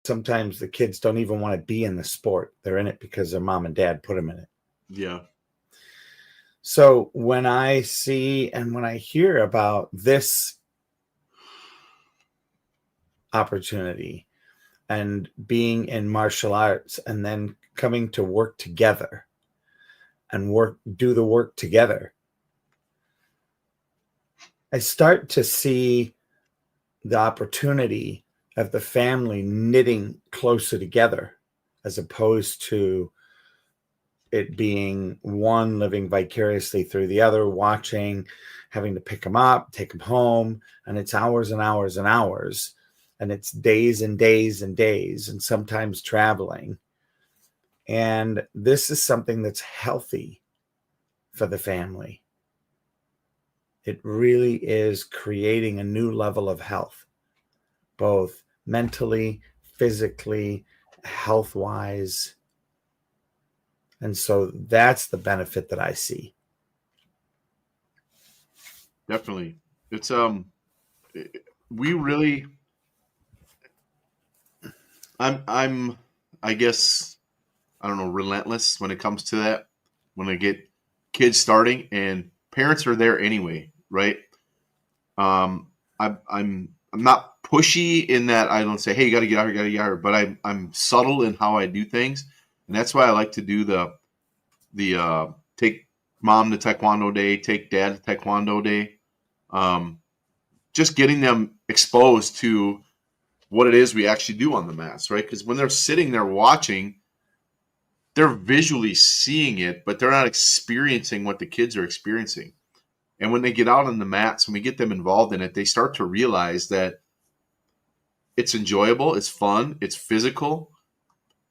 sometimes the kids don't even want to be in the sport. They're in it because their mom and dad put them in it. Yeah. So when I see and when I hear about this opportunity and being in martial arts and then coming to work together and do the work together, I start to see the opportunity of the family knitting closer together as opposed to it being one living vicariously through the other, watching, having to pick them up, take them home, and it's hours and hours and hours, and it's days and days and days, and sometimes traveling. And this is something that's healthy for the family. It really is creating a new level of health, both mentally, physically, health-wise. And so that's the benefit that I see. Definitely. It's we really I guess I don't know, relentless when it comes to that. When I get kids starting and parents are there anyway, right? I'm not pushy in that I don't say, hey, you got to get out here, got to get out here, but I'm subtle in how I do things. And that's why I like to do the take mom to Taekwondo day, take dad to Taekwondo day. Just getting them exposed to what it is we actually do on the mats, right? Because when they're sitting there watching, they're visually seeing it, but they're not experiencing what the kids are experiencing. And when they get out on the mats and we get them involved in it, they start to realize that it's enjoyable, it's fun, it's physical,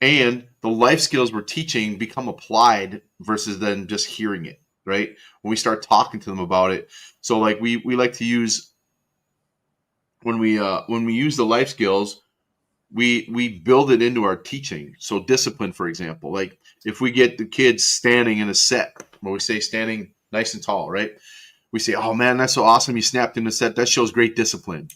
and the life skills we're teaching become applied versus then just hearing it, right? When we start talking to them about it. So like we like to use when we use the life skills, we build it into our teaching. So discipline, for example, like if we get the kids standing in a set, where we say standing nice and tall, right? We say, oh man, that's so awesome. You snapped in the set. That shows great discipline.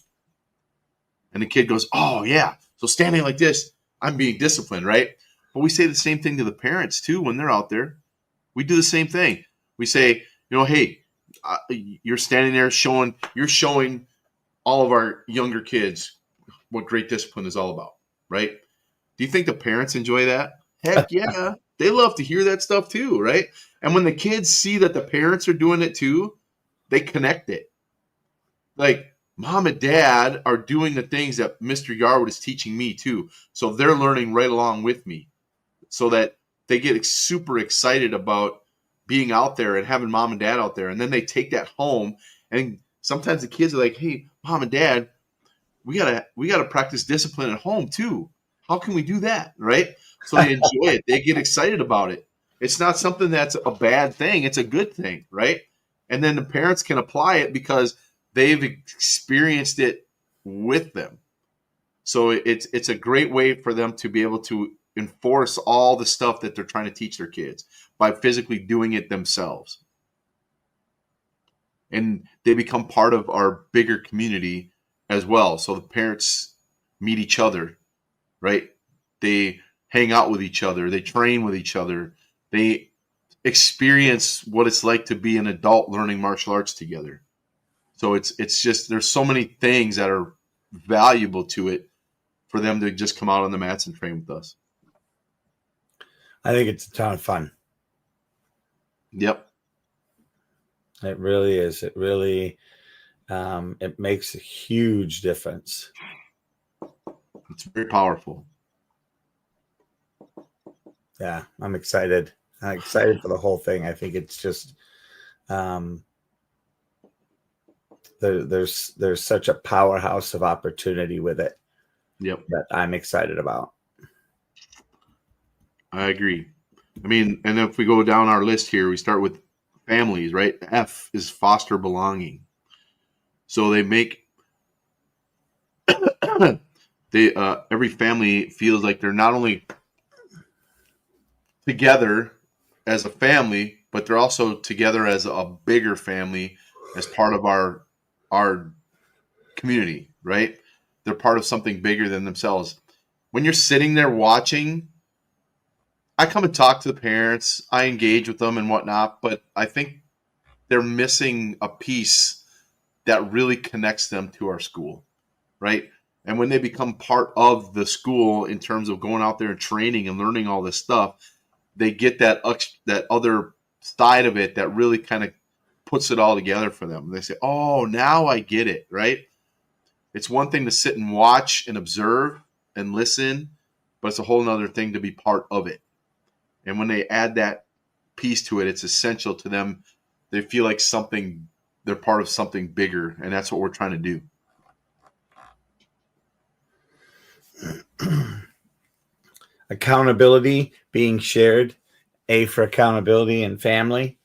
And the kid goes, oh yeah. So standing like this, I'm being disciplined, right? But we say the same thing to the parents too when they're out there. We do the same thing. We say, hey, you're standing there you're showing all of our younger kids what great discipline is all about, right? Do you think the parents enjoy that? Heck yeah. They love to hear that stuff too, right? And when the kids see that the parents are doing it too, they connect it. Like, mom and dad are doing the things that Mr. Yarwood is teaching me too. So they're learning right along with me so that they get super excited about being out there and having mom and dad out there. And then they take that home. And sometimes the kids are like, hey, mom and dad, we gotta practice discipline at home too. How can we do that? Right? So they enjoy it. They get excited about it. It's not something that's a bad thing. It's a good thing, right? And then the parents can apply it because they've experienced it with them. So it's a great way for them to be able to enforce all the stuff that they're trying to teach their kids by physically doing it themselves. And they become part of our bigger community as well. So the parents meet each other, right? They hang out with each other. They train with each other. They experience what it's like to be an adult learning martial arts together. So it's just, there's so many things that are valuable to it for them to just come out on the mats and train with us. I think it's a ton of fun. Yep. It really is. It really, it makes a huge difference. It's very powerful. Yeah, I'm excited. I'm excited for the whole thing. I think it's just, there's such a powerhouse of opportunity with it. Yep. That I'm excited about. I agree. I mean, and if we go down our list here, we start with families, right? F is foster belonging. So they make every family feels like they're not only together as a family, but they're also together as a bigger family as part of our community, right? They're part of something bigger than themselves. when you're sitting there watching, I come and talk to the parents, I engage with them and whatnot, but I think they're missing a piece that really connects them to our school, right? And when they become part of the school in terms of going out there and training and learning all this stuff, they get that other side of it that really kind of puts it all together for them. They say, "Oh, now I get it," right? It's one thing to sit and watch and observe and listen, but it's a whole other thing to be part of it. And when they add that piece to it, it's essential to them. They feel like they're part of something bigger, and that's what we're trying to do. Accountability being shared, A for accountability and family,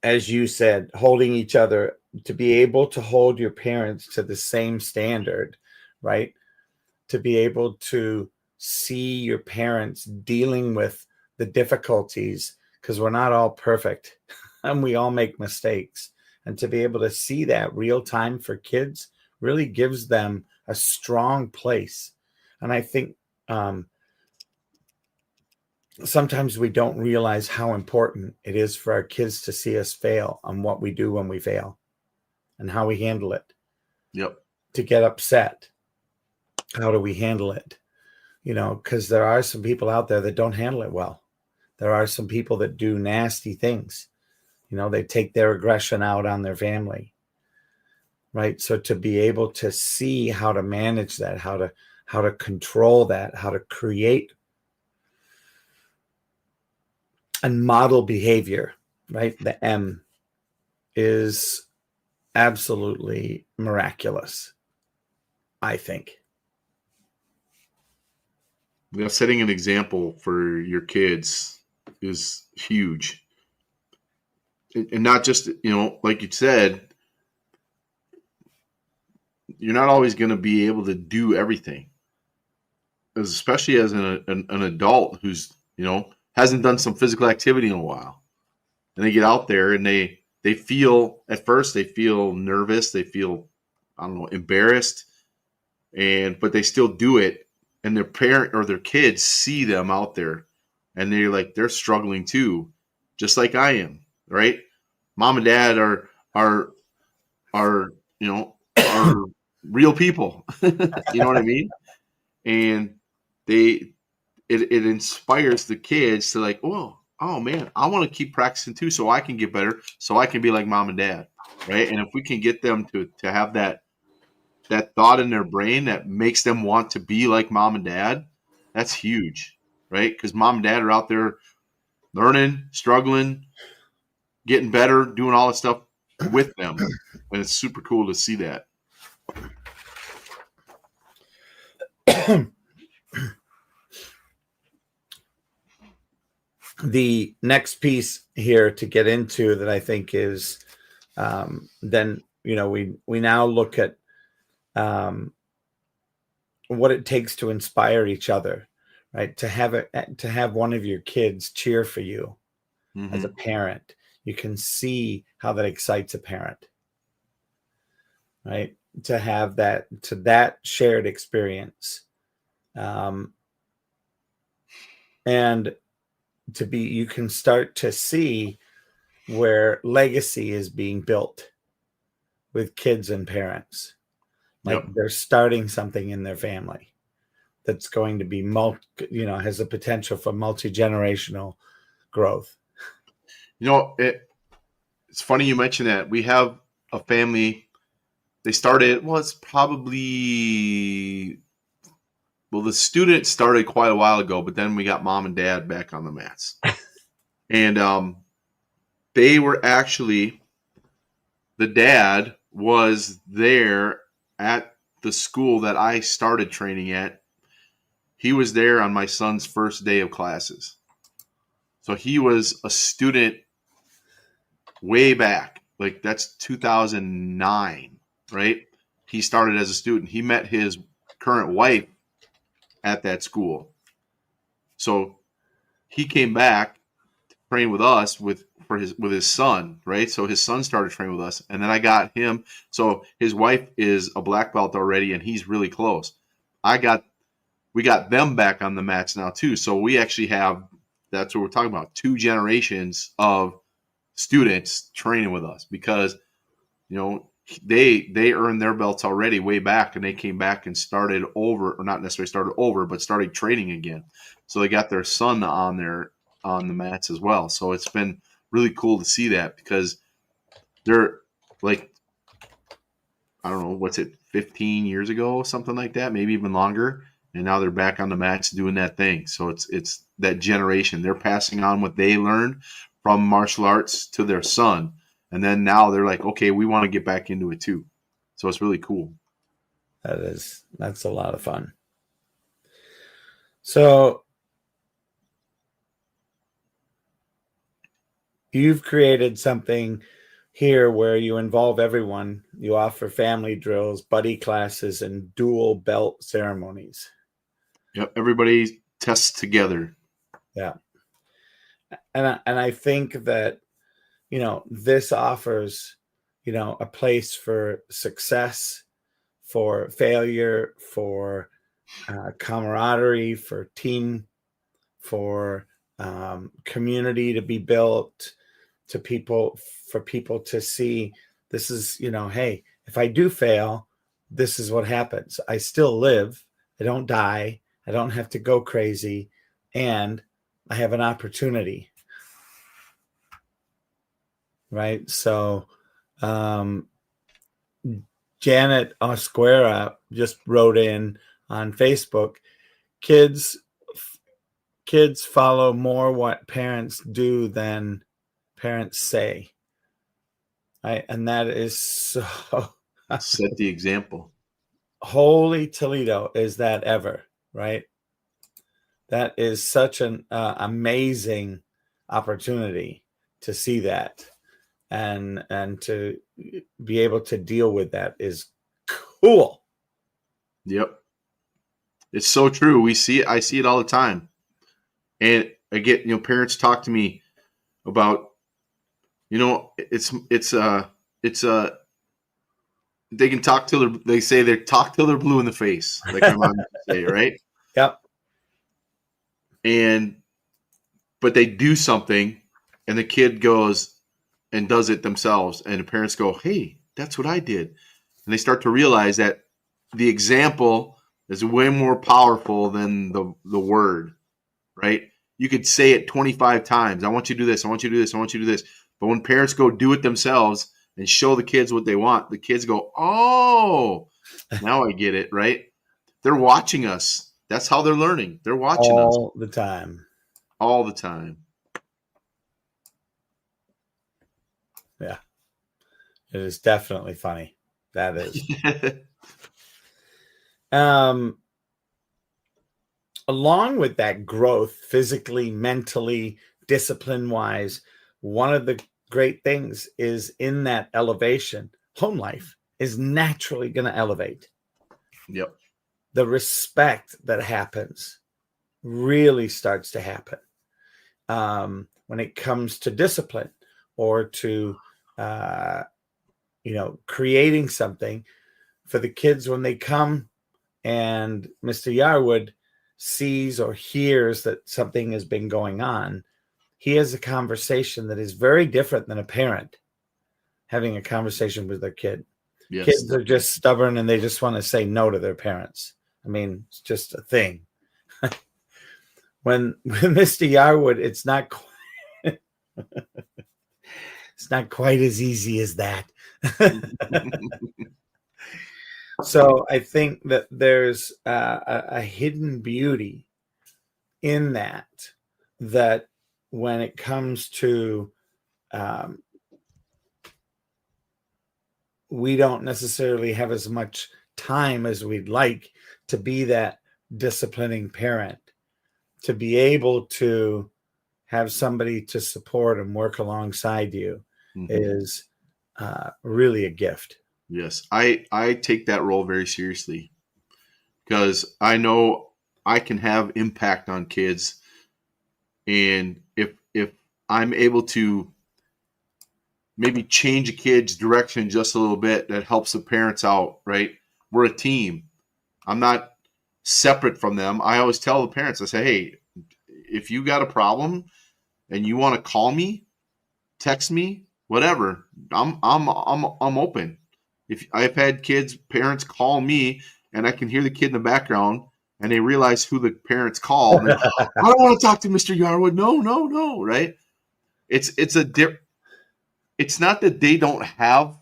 as you said, holding each other, to be able to hold your parents to the same standard, right? To be able to see your parents dealing with the difficulties, because we're not all perfect and we all make mistakes. And to be able to see that real time for kids really gives them a strong place. And I think sometimes we don't realize how important it is for our kids to see us fail on what we do when we fail and how we handle it. Yep. To get upset, how do we handle it? Because there are some people out there that don't handle it well. There are some people that do nasty things. They take their aggression out on their family, right? So to be able to see how to manage that, how to control that, how to create and model behavior, right? The M is absolutely miraculous, I think. Setting an example for your kids is huge. And not just, like you said, you're not always going to be able to do everything, especially as an adult who's, hasn't done some physical activity in a while. And they get out there and they feel, at first they feel nervous, they feel, embarrassed, but they still do it. And their parent or their kids see them out there and they're struggling too, just like I am, right? Mom and dad are are real people. You know what I mean? And it inspires the kids to oh man, I want to keep practicing too, so I can get better, so I can be like mom and dad, right? And if we can get them to have that thought in their brain that makes them want to be like mom and dad, that's huge, right? Because mom and dad are out there learning, struggling, getting better, doing all that stuff with them, and it's super cool to see that. The next piece here to get into that I think is then we now look at what it takes to inspire each other, right? To have one of your kids cheer for you as a parent. You can see how that excites a parent, right? To have that shared experience, and you can start to see where legacy is being built with kids and parents. They're starting something in their family that's going to be has the potential for multi-generational growth. It's funny you mentioned that. We have a family. They started, it's probably, the student started quite a while ago, but then we got mom and dad back on the mats. And they were actually, the dad was there at the school that I started training at. He was there on my son's first day of classes. So he was a student way back. That's 2009, right? He started as a student. He met his current wife at that school. So he came back to train with us with his son, right? So his son started training with us, and then I got him. So his wife is a black belt already, and he's really close. we got them back on the mats now too. So we actually have, that's what we're talking about, 2 generations of students training with us, because they earned their belts already way back, and they came back and started over, or not necessarily started over, but started training again. So they got their son on the mats as well. So it's been really cool to see that, because they're like, I don't know, what's it, 15 years ago, something like that, maybe even longer. And now they're back on the mats doing that thing. So it's that generation. They're passing on what they learned from martial arts to their son. And then now they're like, okay, we want to get back into it too. So it's really cool. That's a lot of fun. So you've created something here where you involve everyone. You offer family drills, buddy classes, and dual belt ceremonies. Yep, everybody tests together. Yeah. And I think that, this offers, a place for success, for failure, for camaraderie, for team, for community to be built, for people to see this is, hey, if I do fail, this is what happens. I still live. I don't die. I don't have to go crazy. And I have an opportunity. Right. So, Janet Osquera just wrote in on Facebook, kids follow more what parents do than parents say. Right. And that is so Set the example. Holy Toledo, is that ever, right? That is such an amazing opportunity to see that, and to be able to deal with that is cool. Yep. It's so true. I see it all the time. And I get, parents talk to me about, they can talk till they say they talk till they're blue in the face, like my mom used to say, right? Yep. But they do something, and the kid goes and does it themselves, and the parents go, "Hey, that's what I did," and they start to realize that the example is way more powerful than the word, right? You could say it 25 times. I want you to do this. I want you to do this. I want you to do this. But when parents go do it themselves and show the kids what they want, the kids go, "Oh, now I get it," right? They're watching us. That's how they're learning. They're watching us all the time. all the time. Yeah. It is definitely funny. That is. Along with that growth, physically, mentally, discipline-wise, one of the great things is in that elevation, home life is naturally going to elevate. Yep. The respect that happens really starts to happen when it comes to discipline, or to creating something for the kids when they come and Mr. Yarwood sees or hears that something has been going on. He has a conversation that is very different than a parent having a conversation with their kid. Yes. Kids are just stubborn, and they just want to say no to their parents. I mean, it's just a thing. When Mr. Yarwood, it's not quite as easy as that. So I think that there's a hidden beauty in that when it comes to we don't necessarily have as much time as we'd like to be that disciplining parent, to be able to have somebody to support and work alongside you is really a gift. Yes, I take that role very seriously, because I know I can have impact on kids, and if I'm able to maybe change a kid's direction just a little bit, that helps the parents out, right? We're a team. I'm not separate from them, I always tell the parents, I say, hey, if you got a problem and you want to call me, text me, whatever, I'm open. If I've had parents call me and I can hear the kid in the background and they realize who the parents called, and I don't want to talk to Mr. Yarwood. No, right? It's not that they don't have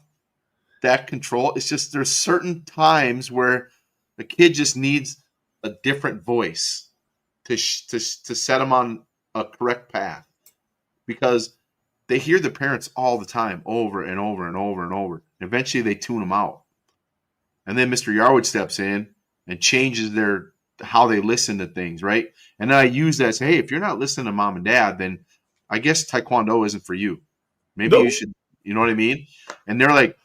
that control. It's just there's certain times where the kid just needs a different voice to set them on a correct path, because they hear the parents all the time, over and over and over and over. And eventually they tune them out. And then Mr. Yarwood steps in and changes how they listen to things, right? And then I use that to say, hey, if you're not listening to mom and dad, then I guess Taekwondo isn't for you. Maybe you should, you know what I mean? And they're like,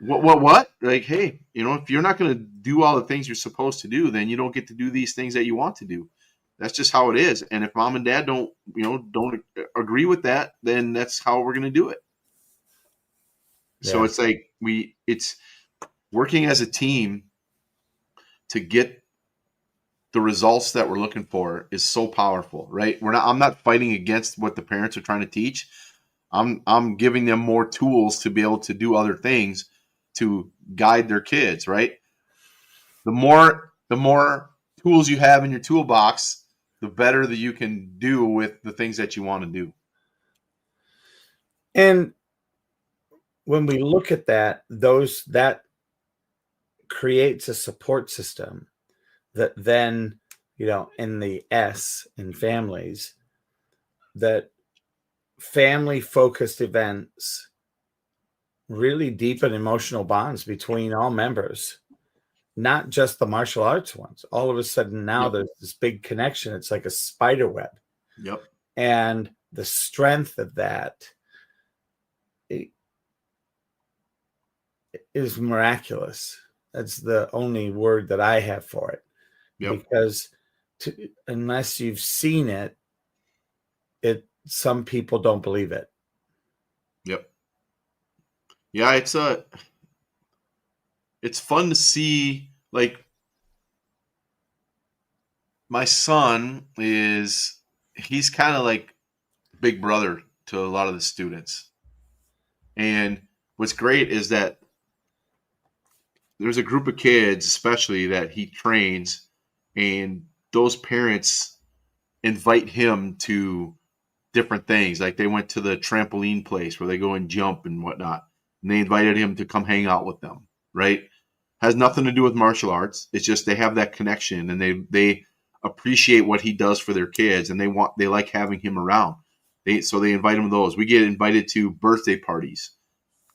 what? Like, hey, if you're not going to do all the things you're supposed to do, then you don't get to do these things that you want to do. That's just how it is. And if mom and dad don't agree with that, then that's how we're going to do it. Yeah. So it's like it's working as a team to get the results that we're looking for is so powerful, right? I'm not fighting against what the parents are trying to teach. I'm giving them more tools to be able to do other things to guide their kids, right? The more tools you have in your toolbox, the better that you can do with the things that you want to do. And when we look at that creates a support system that then, in the S in families, that family-focused events really deepen emotional bonds between all members, not just the martial arts ones. All of a sudden now there's this big connection. It's like a spider web. Yep. And the strength of that is miraculous. That's the only word that I have for it. Yep. Because unless you've seen it, some people don't believe it. Yep. Yeah, it's fun to see. Like, my son he's kind of like big brother to a lot of the students. And what's great is that there's a group of kids, especially, that he trains, and those parents invite him to different things. Like, they went to the trampoline place where they go and jump and whatnot, and they invited him to come hang out with them, right? Has nothing to do with martial arts. It's just they have that connection, and they appreciate what he does for their kids, and they like having him around. So they invite him to those. We get invited to birthday parties.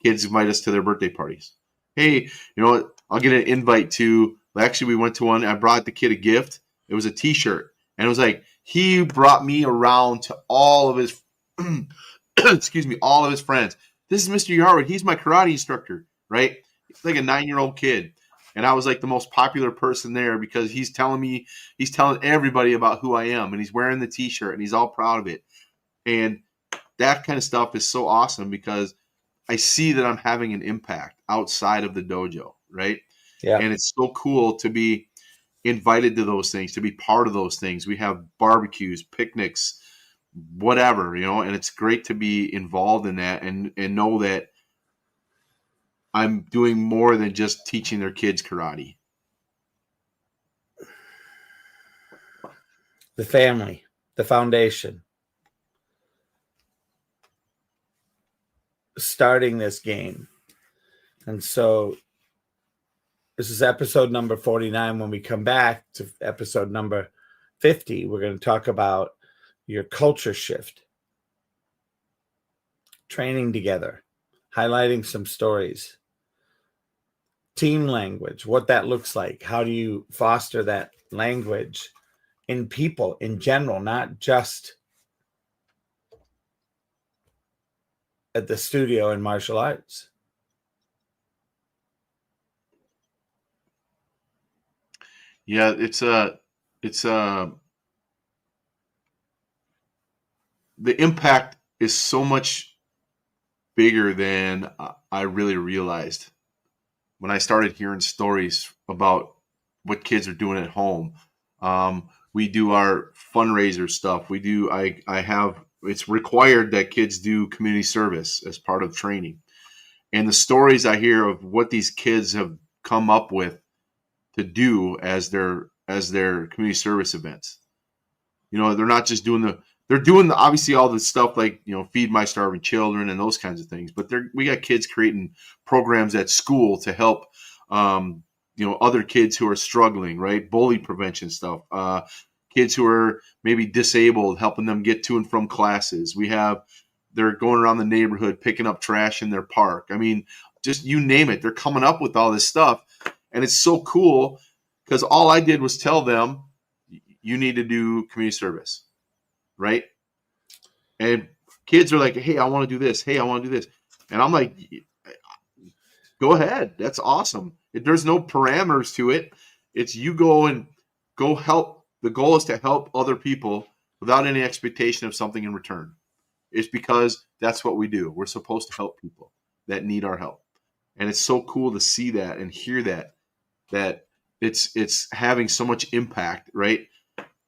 Kids invite us to their birthday parties. Hey, I'll get an invite to. Actually, we went to one. I brought the kid a gift. It was a T-shirt, and it was like, he brought me around to all of his, all of his friends. This is Mr. Yarwood. He's my karate instructor, right? He's like a 9-year-old kid. And I was like the most popular person there because he's telling everybody about who I am, and he's wearing the T-shirt, and he's all proud of it. And that kind of stuff is so awesome because I see that I'm having an impact outside of the dojo, right? Yeah. And it's so cool to be invited to those things, to be part of those things. We have barbecues, picnics, whatever, and it's great to be involved in that and know that I'm doing more than just teaching their kids karate. The family, the foundation. Starting this game. And so this is episode number 49. When we come back to episode number 50, we're going to talk about your culture shift, training together, highlighting some stories, team language, what that looks like. How do you foster that language in people in general, not just at the studio in martial arts? Yeah, the impact is so much bigger than I really realized when I started hearing stories about what kids are doing at home. We do our fundraiser stuff. It's required that kids do community service as part of training. And the stories I hear of what these kids have come up with to do as their community service events. They're not just they're doing obviously all the stuff like, feed my starving children and those kinds of things. But we got kids creating programs at school to help, other kids who are struggling, right? Bully prevention stuff. Kids who are maybe disabled, helping them get to and from classes. They're going around the neighborhood picking up trash in their park. I mean, just you name it. They're coming up with all this stuff. And it's so cool because all I did was tell them, you need to do community service, right? And kids are like, hey, I want to do this. Hey, I want to do this. And I'm like, go ahead. That's awesome. There's no parameters to it. It's you go help. The goal is to help other people without any expectation of something in return. It's because that's what we do. We're supposed to help people that need our help. And it's so cool to see that and hear that it's having so much impact, right?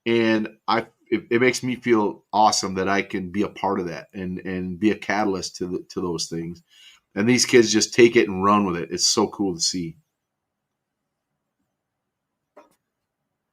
And it makes me feel awesome that I can be a part of that and be a catalyst to those things. And these kids just take it and run with it. It's so cool to see.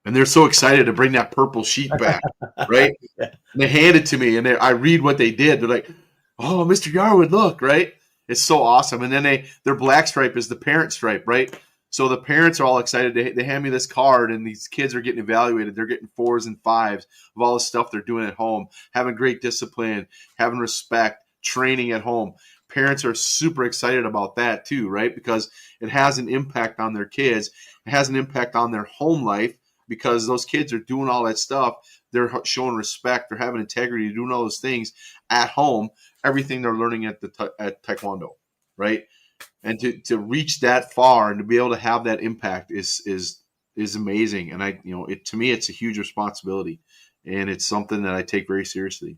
And they're so excited to bring that purple sheet back, right? And they hand it to me, and I read what they did. They're like, "Oh, Mr. Yarwood, look!" Right? It's so awesome. And then their black stripe is the parent stripe, right? So the parents are all excited. They hand me this card, and these kids are getting evaluated. They're getting 4s and 5s of all the stuff they're doing at home, having great discipline, having respect, training at home. Parents are super excited about that too, right? Because it has an impact on their kids. It has an impact on their home life because those kids are doing all that stuff. They're showing respect. They're having integrity, doing all those things at home, everything they're learning at Taekwondo, right? And to reach that far and to be able to have that impact is amazing. And to me, it's a huge responsibility, and it's something that I take very seriously.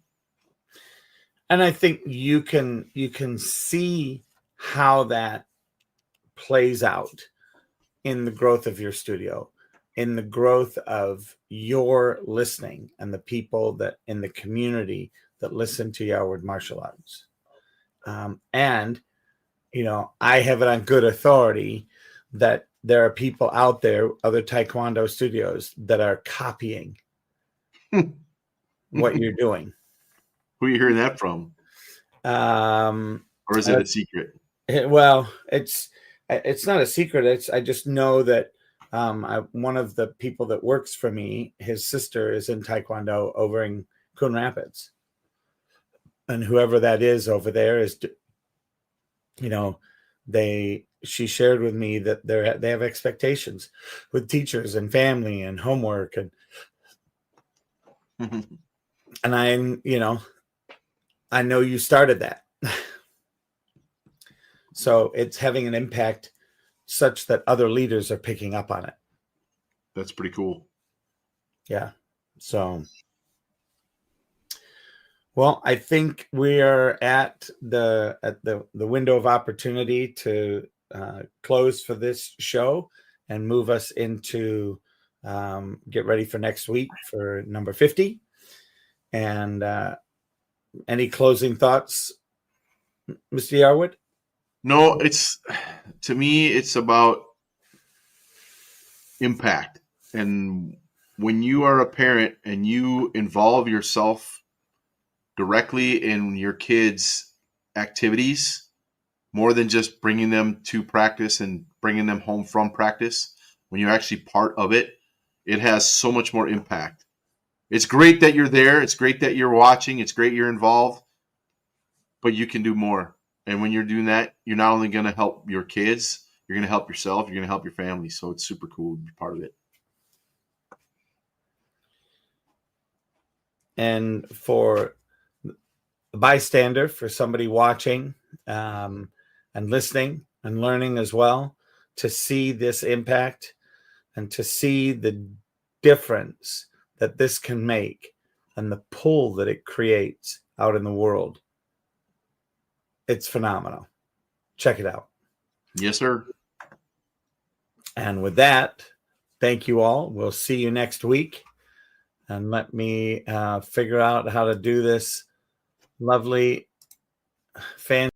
And I think you can see how that plays out in the growth of your studio, in the growth of your listening and the people that in the community that listen to Yarwood Martial Arts. And I have it on good authority that there are people out there, other Taekwondo studios, that are copying what you're doing. Who are you hearing that from? Or is it a secret? Well, it's not a secret. I just know that one of the people that works for me, his sister is in Taekwondo over in Coon Rapids. And whoever that is over there is, she shared with me that they have expectations with teachers and family and homework and I know you started that. So it's having an impact such that other leaders are picking up on it. That's pretty cool. Yeah. So, well, I think we are at the window of opportunity to close for this show and move us into get ready for next week for number 50. And any closing thoughts, Mr. Yarwood? No, to me, it's about impact. And when you are a parent and you involve yourself directly in your kids' activities, more than just bringing them to practice and bringing them home from practice, when you're actually part of it, it has so much more impact. It's great that you're there. It's great that you're watching. It's great you're involved, but you can do more. And when you're doing that, you're not only going to help your kids, you're going to help yourself, you're going to help your family. So it's super cool to be part of it. And for a bystander, for somebody watching and listening and learning as well, to see this impact and to see the difference that this can make and the pull that it creates out in the world, it's phenomenal. Check it out. Yes, sir. And with that, thank you all. We'll see you next week. And let me figure out how to do this lovely fan.